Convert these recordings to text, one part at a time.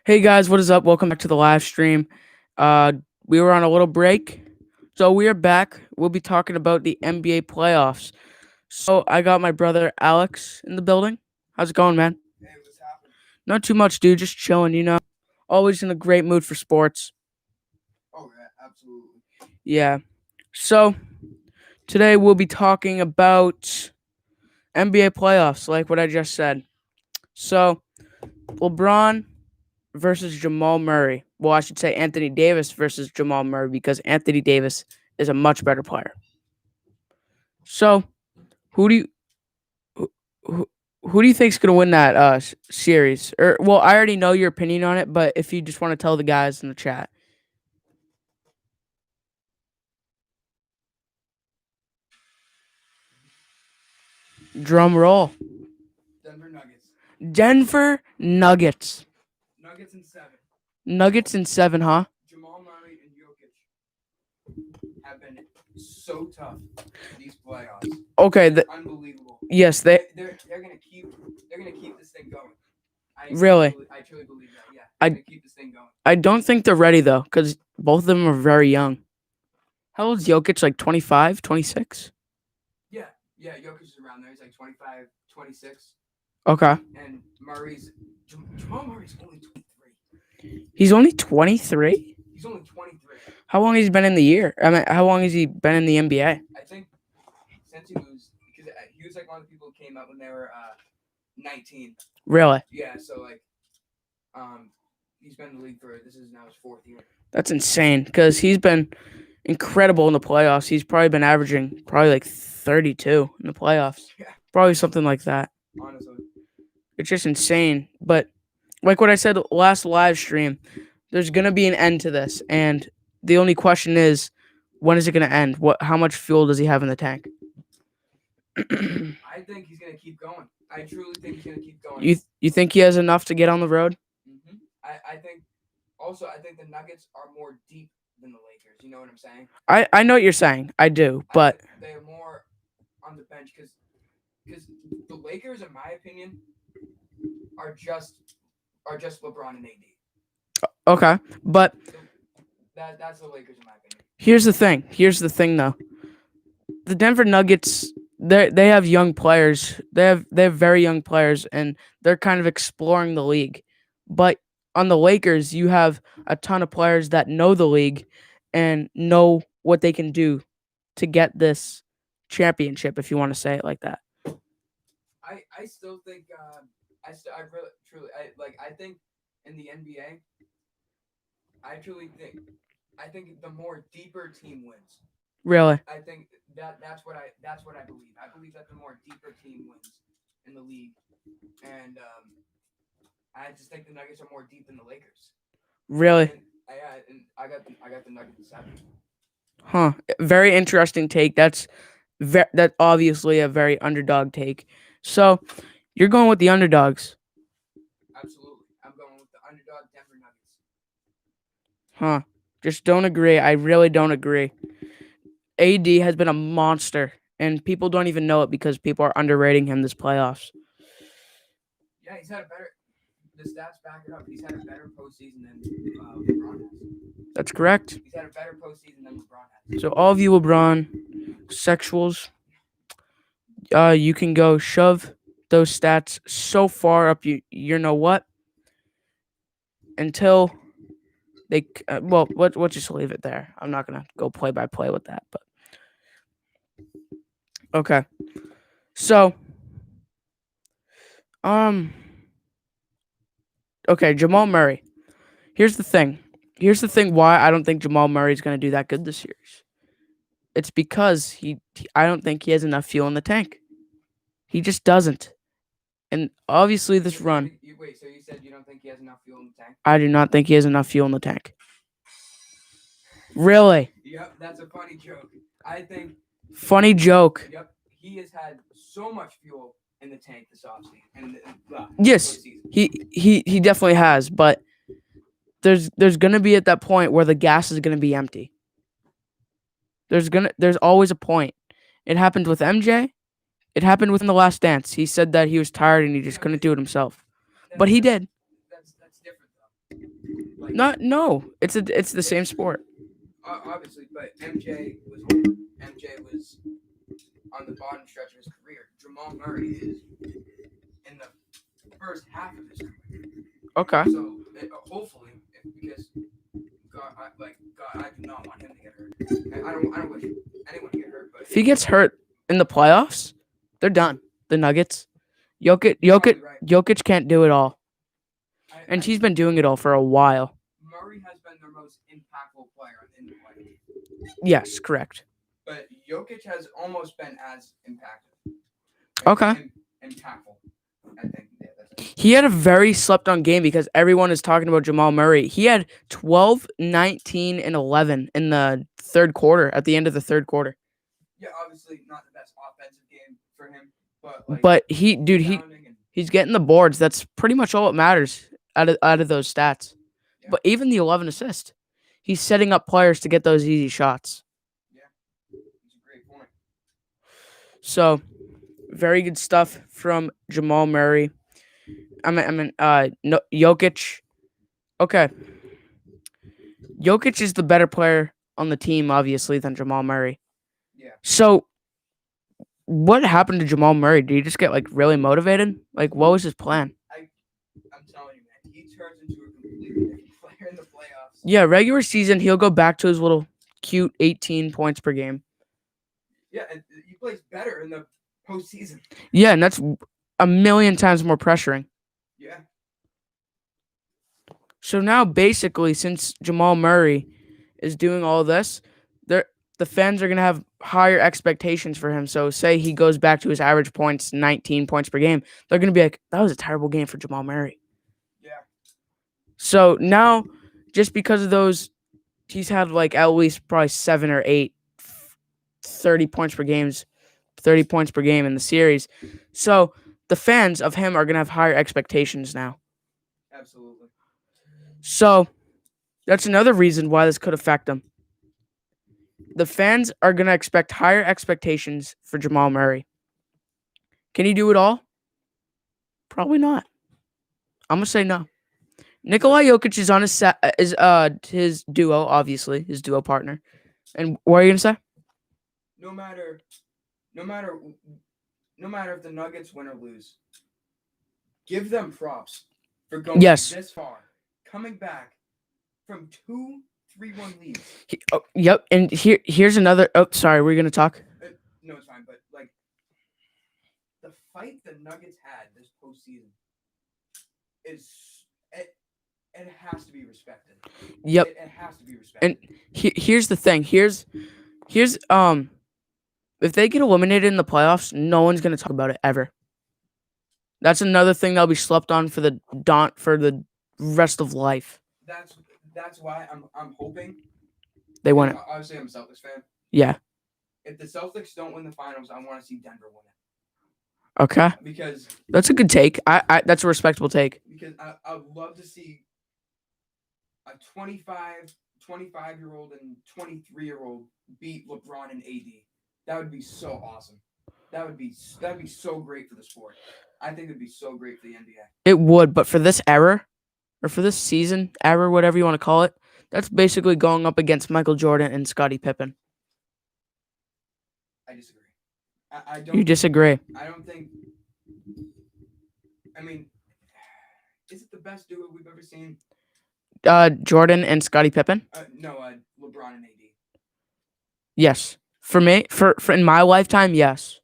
Hey guys, what is up? Welcome back to the live stream. Uh, we were on a little break, so we are back. We'll be talking about the NBA playoffs. So I got my brother Alex in the building. How's it going, man? Hey, what's happening? Not too much, dude. Just chilling, you know. Always in a great mood for sports. Oh, yeah, absolutely. Yeah. So today we'll be talking about NBA playoffs, like what I just said. So LeBron versus Jamal Murray. Well, I should say Anthony Davis versus Jamal Murray because Anthony Davis is a much better player. So, who do you who, who, who do you think's gonna win that series? Or well, I already know your opinion on it, but if you just want to tell the guys in the chat, drum roll. Denver Nuggets. Denver Nuggets. Nuggets in 7. Nuggets in 7, huh? Jamal Murray and Jokic have been so tough these playoffs. Okay. Unbelievable. Yes, They're gonna keep this thing going. Really? I truly believe that. Yeah. I- They're gonna keep this thing going. I don't think they're ready though, because both of them are very young. How old is Jokic? Like 25, 26? Yeah, Jokic is around there. He's like 25, 26. Okay. And Jamal Murray's only 23. He's only 23? He's only 23. How long has he been in the year? I mean, how long has he been in the NBA? I think since because he was like one of the people who came out when they were 19. Really? Yeah, so like he's been in the league this is now his 4th year. That's insane because he's been incredible in the playoffs. He's probably been averaging like 32 in the playoffs. Yeah. Probably something like that. Honestly. It's just insane. But like what I said last live stream, there's going to be an end to this. And the only question is, when is it going to end? How much fuel does he have in the tank? I think he's going to keep going. I truly think he's going to keep going. You think he has enough to get on the road? Mm-hmm. I think the Nuggets are more deep than the Lakers. You know what I'm saying? I know what you're saying. I do, but they're more on the bench because the Lakers, in my opinion, are just LeBron and AD. Okay, but that's the Lakers, in my opinion. Here's the thing, though. The Denver Nuggets, they have young players. They have very young players, and they're kind of exploring the league. But on the Lakers, you have a ton of players that know the league and know what they can do to get this championship, if you want to say it like that. I still think I think in the NBA, I think the more deeper team wins. Really? I think that's what I believe. I believe that the more deeper team wins in the league, and I just think the Nuggets are more deep than the Lakers. Really? And I got the Nuggets in 7. Huh. Very interesting take. That's obviously a very underdog take. So, you're going with the underdogs. Absolutely. I'm going with the underdog Denver Nuggets. Huh. Just don't agree. I really don't agree. AD has been a monster, and people don't even know it because people are underrating him this playoffs. Yeah, he's had a better. The stats back it up. He's had a better postseason than LeBron has. That's correct. He's had a better postseason than LeBron has. So all of you LeBron sexuals, you can go shove those stats so far up you know what until they we'll just leave it there. I'm not gonna go play by play with that, but okay. So okay, Jamal Murray. Here's the thing why I don't think Jamal Murray is going to do that good this series. It's because I don't think he has enough fuel in the tank. He just doesn't. And obviously this run. Wait, so you said you don't think he has enough fuel in the tank? I do not think he has enough fuel in the tank. Really? Yep, that's a funny joke. I think. Funny joke. Yep, he has had so much fuel in the tank this offseason. Yes, he definitely has, but there's gonna be at that point where the gas is gonna be empty. There's always a point. It happened with MJ. It happened within The Last Dance. He said that he was tired and he just couldn't do it himself. But he did. That's different though. Like, No, it's the same sport. obviously, but MJ was on the bottom stretch of his career. Jamal Murray is in the first half of his career. Okay. So hopefully, because God, I do not want him to get hurt. And I don't wish anyone to get hurt. But If he gets hurt in the playoffs, they're done. The Nuggets. you're probably right. Jokic can't do it all, and he's been doing it all for a while. Murray has been their most impactful player in the playoffs. Yes, correct. But Jokic has almost been as impactful. Okay. Impactful, I think. Yeah, that's it. He had a very slept-on game because everyone is talking about Jamal Murray. He had 12, 19, and 11 in the third quarter, at the end of the third quarter. Yeah, obviously not the best offensive game for him, but But he's rebounding and getting the boards. That's pretty much all that matters out of those stats. Yeah. But even the 11 assists, he's setting up players to get those easy shots. it's a great point. So, very good stuff from Jamal Murray. No, Jokic. Okay. Jokic is the better player on the team, obviously, than Jamal Murray. Yeah. So, what happened to Jamal Murray? Did he just get like really motivated? Like, what was his plan? I'm telling you, man, he turns into a completely different player in the playoffs. Yeah, regular season, he'll go back to his little cute 18 points per game. Yeah, and he plays better in the postseason. Yeah, and that's a million times more pressuring. Yeah. So now, basically, since Jamal Murray is doing all this, the fans are going to have higher expectations for him. So, say he goes back to his average points, 19 points per game, they're going to be like, that was a terrible game for Jamal Murray. Yeah. So now, just because of those, he's had like at least probably 7 or 8 30 points per game in the series. So the fans of him are going to have higher expectations now. Absolutely. So that's another reason why this could affect him. The fans are going to expect higher expectations for Jamal Murray. Can he do it all? Probably not. I'm going to say no. Nikola Jokic is on his duo, obviously, his duo partner. And what are you going to say? No matter if the Nuggets win or lose, give them props for going this far, coming back from 2-3-1 leads. Yep, and here's another. Oh, sorry, we're gonna talk. No, it's fine, but like the fight the Nuggets had this postseason it has to be respected. Yep, it has to be respected. And here's the thing. Here's if they get eliminated in the playoffs, no one's gonna talk about it ever. That's another thing that'll be slept on for the rest of life. That's why I'm hoping they win it. Obviously, I'm a Celtics fan. Yeah. If the Celtics don't win the finals, I want to see Denver win it. Okay. Because that's a good take. I that's a respectable take. Because I would love to see a 25-year-old and 23-year-old beat LeBron and AD. That would be so awesome. That'd be so great for the sport. I think it'd be so great for the NBA. It would, but for this era, or for this season, era, whatever you want to call it, that's basically going up against Michael Jordan and Scottie Pippen. I disagree. I don't. You disagree? I don't think. I mean, is it the best duo we've ever seen? Jordan and Scottie Pippen? No, LeBron and AD. Yes. For me, for in my lifetime, yes.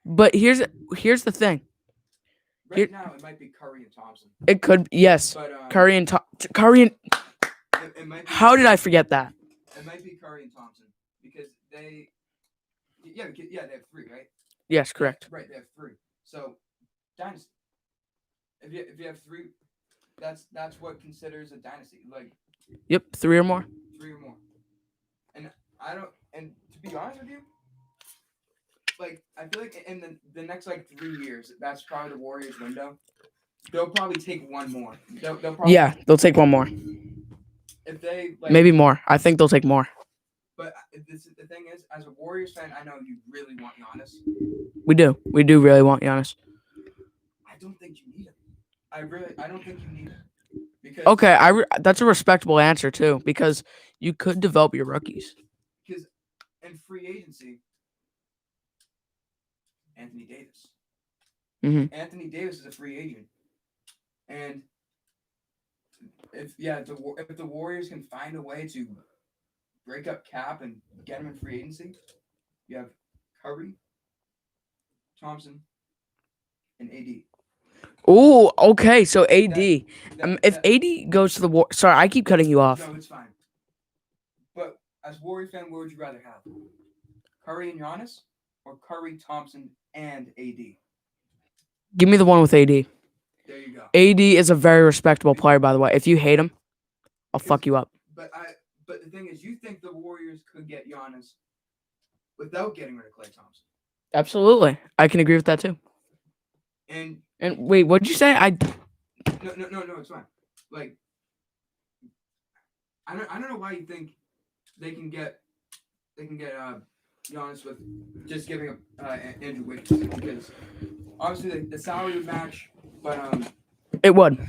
But here's the thing. Right now, it might be Curry and Thompson. It could, yes. But, Curry and. It might be, how did I forget that? It might be Curry and Thompson because they. Yeah, they have 3, right? Yes, correct. Right, they have 3. So, dynasty. If you have 3, that's what considers a dynasty. Like. Yep, 3 or more. 3 or more. And to be honest with you, like I feel like in the next like 3 years, that's probably the Warriors' window. They'll probably take one more. They'll take one more. If they maybe more, I think they'll take more. But the thing is, as a Warriors fan, I know you really want Giannis. We do really want Giannis. I don't think you need him. I don't think you need him. Because Okay, that's a respectable answer too, because you could develop your rookies. because in free agency, Anthony Davis. Mhm. Anthony Davis is a free agent, and if the Warriors can find a way to break up cap and get him in free agency, you have Curry, Thompson, and AD. Oh, okay. So AD, if That AD goes to the war, sorry, I keep cutting you off. no, it's fine. But as Warrior fan, what would you rather have? Curry and Giannis, or Curry, Thompson, and AD? Give me the one with AD. There you go. AD is a very respectable player, by the way. If you hate him, I'll fuck you up. But the thing is, you think the Warriors could get Giannis without getting rid of Klay Thompson? Absolutely, I can agree with that too. And wait, what did you say? no, it's fine. Like, I don't know why you think they can get Giannis with just giving up Andrew Wiggins, because obviously the salary would match, but it would.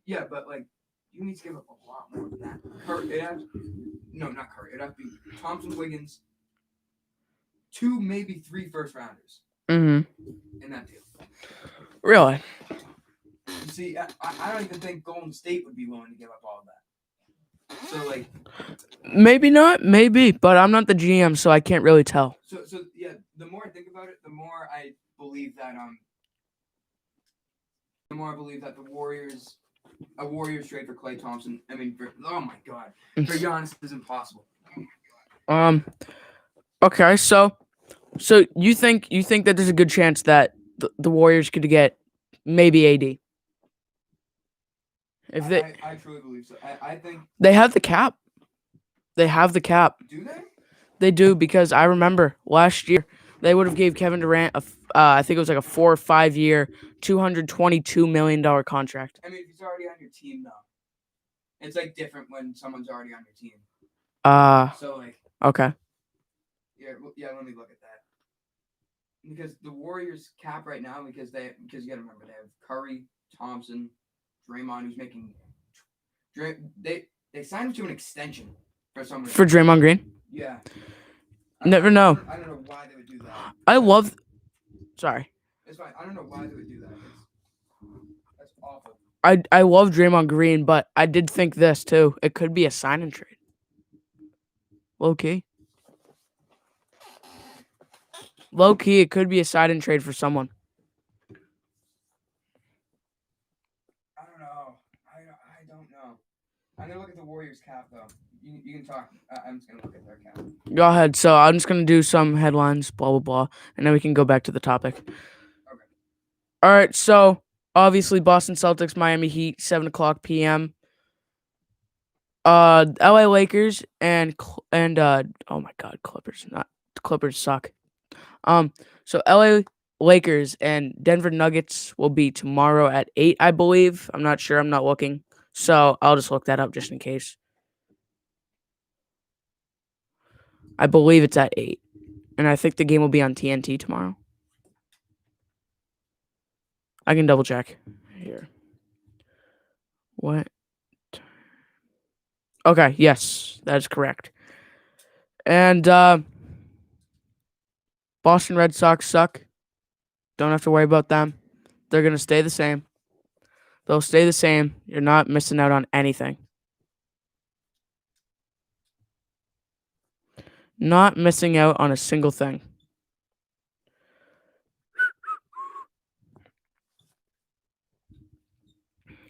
Yeah, but like you need to give up a lot more than that. Not Curry. It'd have to be Thompson, Wiggins, 2 maybe 3 first rounders. In that deal. Really? You see, I don't even think Golden State would be willing to give up all of that. So like, maybe not, maybe, but I'm not the GM, so I can't really tell. So yeah, the more I think about it, the more I believe that the Warriors. A Warriors trade for Klay Thompson. I mean, oh my God, for Giannis is impossible. Okay, so you think that there's a good chance that the Warriors could get maybe AD? If I truly believe so. I think they have the cap. They have the cap. Do they? They do, because I remember last year they would have gave Kevin Durant I think it was like a 4 or 5 year, $222 million contract. I mean, if he's already on your team, though, it's like different when someone's already on your team. So like, okay. Yeah. Let me look at that. Because the Warriors cap right now, because you gotta remember they have Curry, Thompson, Draymond, who's making. They signed him to an extension for some reason. For Draymond Green. Yeah. Never know. I don't know why they would do that. Sorry. It's fine. I don't know why they would do that. That's awful. I love Draymond Green, but I did think this too. It could be a sign and trade. Low key, it could be a sign and trade for someone. I don't know. I don't know. I'm gonna look at the Warriors cap though. You can talk. I'm just gonna look at their cap. Go ahead. So I'm just gonna do some headlines, blah blah blah, and then we can go back to the topic. Okay. All right. So obviously, Boston Celtics, Miami Heat, 7:00 p.m. LA Lakers and oh my God, Clippers. Not Clippers suck. So LA Lakers and Denver Nuggets will be tomorrow at 8, I believe. I'm not sure. I'm not looking. So I'll just look that up just in case. I believe it's at 8. And I think the game will be on TNT tomorrow. I can double check here. What? Okay, yes, that is correct. And Boston Red Sox suck. Don't have to worry about them. They're going to stay the same. They'll stay the same. You're not missing out on anything. Not missing out on a single thing.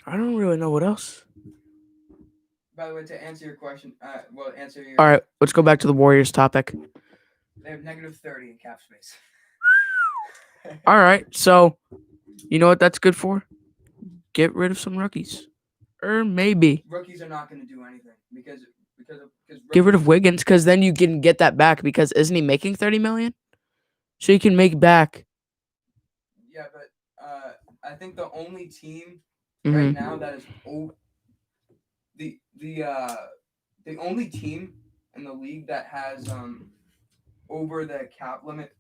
I don't really know what else. By the way, to answer your question, answer your. All right, let's go back to the Warriors topic. They have -30 in cap space. All right, so you know what that's good for? Get rid of some rookies, or maybe rookies are not going to do anything because get rid of Wiggins, because then you can get that back, because isn't he making $30 million? So you can make back. Yeah, but I think the only team right now that is the only team in the league that has over the cap limit.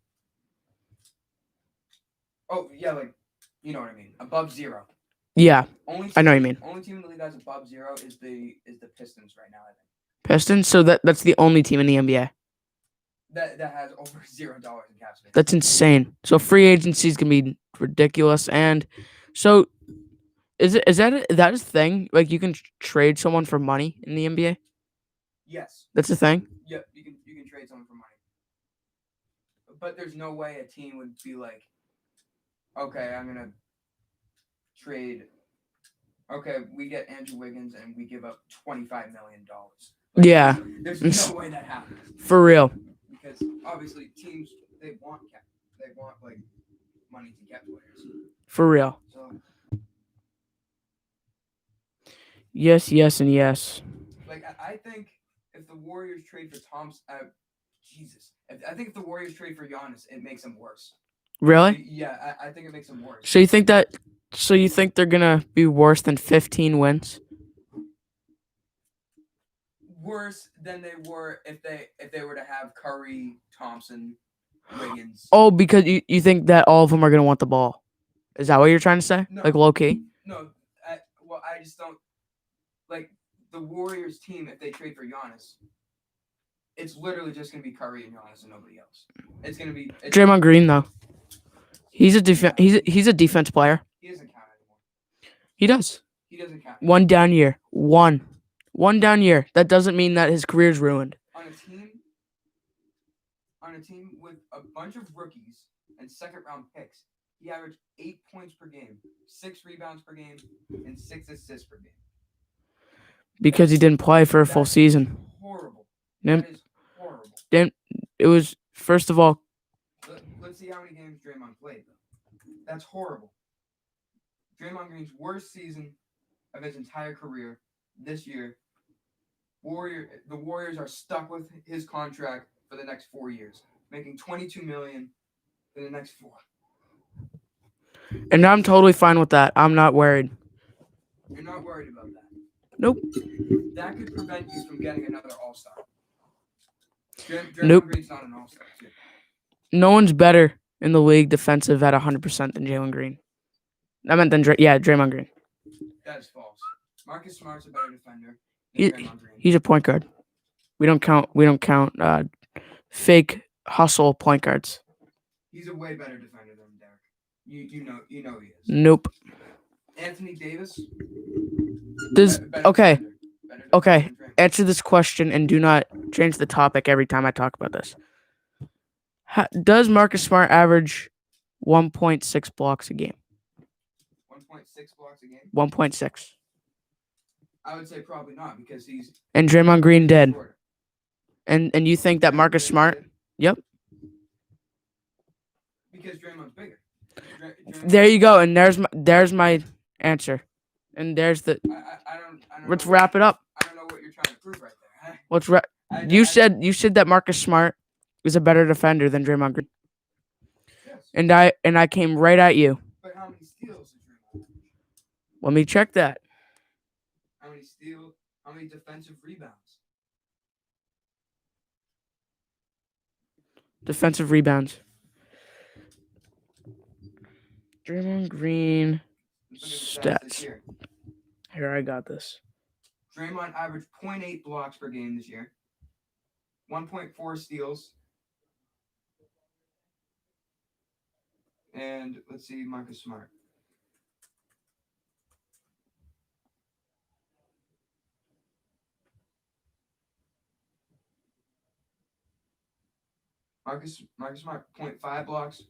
Oh yeah, like you know what I mean, above 0. Yeah, Only I know what you team, mean. only team in the league that's above 0 is the Pistons right now. I think Pistons. So that's the only team in the NBA. that has over $0 in cap space. That's insane. So free agency is gonna be ridiculous. And so is that a thing? Like you can trade someone for money in the NBA? Yes. That's a thing. Yep. You can trade someone for money, but there's no way a team would be like, okay, I'm gonna trade. Okay, we get Andrew Wiggins and we give up $25 million. Yeah, There's no way that happens for real. because obviously teams they want cap, they want like money to get players. For real. So Yes, yes, and yes. like I think if the Warriors trade for Thompson, I think if the Warriors trade for Giannis, it makes them worse. Really? Yeah, I think it makes them worse. So you think that? So you think they're gonna be worse than 15 wins? Worse than they were if they were to have Curry, Thompson, Wiggins. Oh, because you think that all of them are gonna want the ball? Is that what you're trying to say? No. Like low key? No, I just don't like the Warriors team if they trade for Giannis. It's literally just gonna be Curry and Giannis and nobody else. It's gonna be Draymond Green though. He's a he's a defense player. He doesn't count anymore. He does. He doesn't count. One down year. One down year. That doesn't mean that his career's ruined. On a team with a bunch of rookies and second round picks, he averaged 8 points per game, 6 rebounds per game, and 6 assists per game. Because he didn't play for a full season. Horrible. Yep. That is horrible. It was, first of all, Let's see how many games Draymond played, though. That's horrible. Draymond Green's worst season of his entire career this year. The Warriors are stuck with his contract for the next 4 years, making $22 million for the next 4. and I'm totally fine with that. I'm not worried. You're not worried about that? Nope. That could prevent you from getting another All-Star. Draymond Nope. Green's not an All-Star, too. No one's better in the league defensive at 100% than Jalen Green. I meant Draymond Green. That is false. Marcus Smart's a better defender He- than Draymond Green. He's a point guard. We don't count fake hustle point guards. He's a way better defender than Derek. You know he is. Nope. Anthony Davis. Does Better okay. defender. Better Okay. defender than Draymond. Answer this question and do not change the topic every time I talk about this. Does Marcus Smart average 1.6 blocks a game? 1.6 blocks a game. 1.6. I would say probably not because he's And Draymond Green did. shorter. And you think that Marcus Smart? Yep. Because Draymond's bigger. There you go. And there's my answer. And there's the. I don't Let's know wrap it up. I don't know what you're trying to prove right there. Let's wrap. You said that Marcus Smart is a better defender than Draymond Green, Yes. and I came right at you. But how many steals is Draymond? Let me check that. How many steals? How many defensive rebounds? Defensive rebounds. Draymond Green Let's look at the stats this stats. year. Here, I got this. Draymond averaged 0.8 blocks per game this year. 1.4 steals. And let's see, Marcus Smart. Marcus Smart, 0.5 blocks,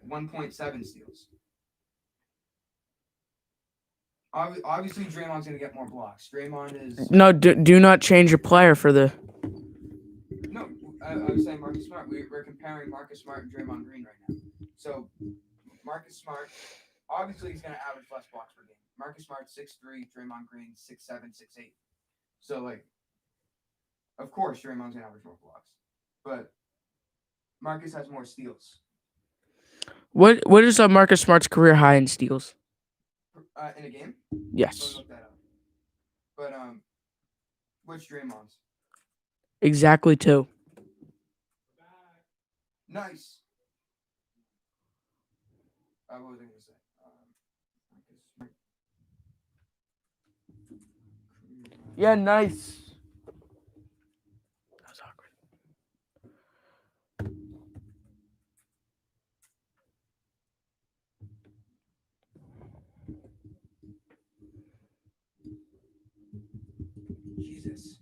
1.7 steals. Obviously, Draymond's going to get more blocks. Draymond is... No, do not change your player for the. No, I was saying Marcus Smart. We're comparing Marcus Smart and Draymond Green right now. So, Marcus Smart, obviously, he's going to average less blocks per game. Marcus Smart, 6'3", Draymond Green, 6'7", 6'8". So, like, of course, Draymond's going to average more blocks. But Marcus has more steals. What is Marcus Smart's career high in steals? In a game? Yes, Look that up. But, what's Draymond's? exactly 2. Nice. What was I going to say? Marcus Smart. Yeah, nice. That was awkward. Jesus.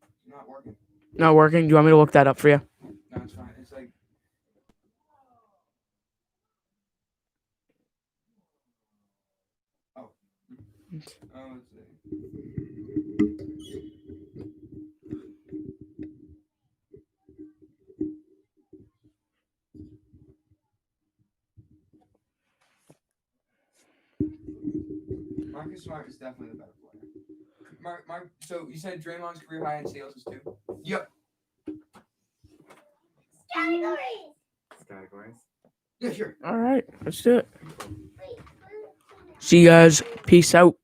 It's not working. Not working. Do you want me to look that up for you? No, it's fine. It's like. Oh. Let's see. Marcus Smart is definitely the better player. So you said Draymond's career high in steals is 2? Yep. Categories. Yeah, sure. All right, let's do it. See you guys. Peace out.